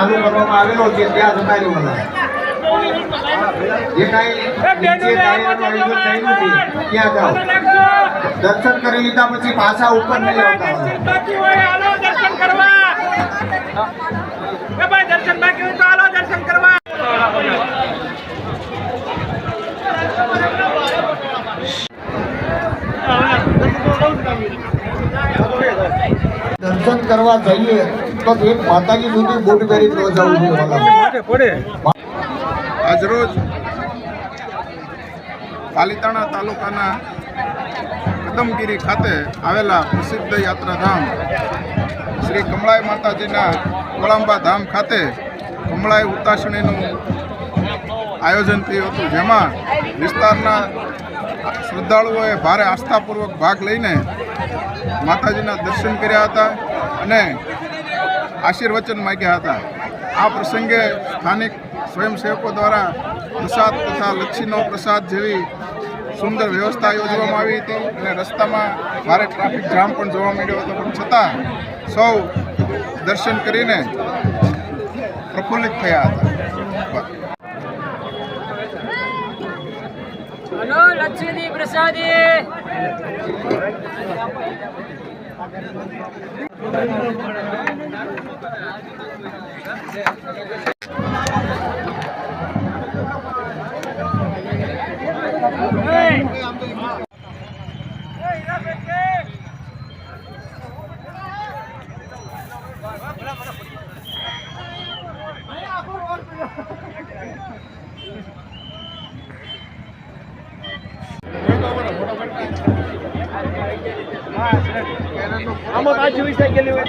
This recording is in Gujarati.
ચાલુ કરવામાં આવેલો છે ત્યાં જતા રહ્યું જે કાંઈ નીચે કાર્યનું આયોજન થયેલું છે ત્યાં જાઓ દર્શન કરી લીધા પછી પાછા ઉપર નહીં આવતા દર્શન કરવા દર્શન બાકી હોય તો હાલો દર્શન કરવા દર્શન કરવા જઈએ તો એક માતાજી સુધી બૂટ પહેરી ન જવું જોઈએ. આજરોજ પાલીતાણા તાલુકાના કદમગીરી ખાતે આવેલા પ્રસિદ્ધ યાત્રાધામ શ્રી કમળાઈ માતાજીના કોળંબા ધામ ખાતે કમળાઈ ઉતાસણીનું આયોજન થયું હતું, જેમાં વિસ્તારના શ્રદ્ધાળુઓએ ભારે આસ્થાપૂર્વક ભાગ લઈને માતાજીના દર્શન કર્યા હતા અને આશીર્વચન માગ્યા હતા. આ પ્રસંગે સ્થાનિક સ્વયંસેવકો દ્વારા પ્રસાદ તથા લચ્છીનો પ્રસાદ જેવી સુંદર વ્યવસ્થા યોજવામાં આવી હતી અને રસ્તામાં ભારે ટ્રાફિક જામ પણ જોવા મળ્યો હતો, પણ છતાં સૌ દર્શન કરીને પ્રફુલ્લિત થયા હતા. હલો લક્ષ્મીજી પ્રસાદી આમાં પાછું વિષય ગયેલું હોય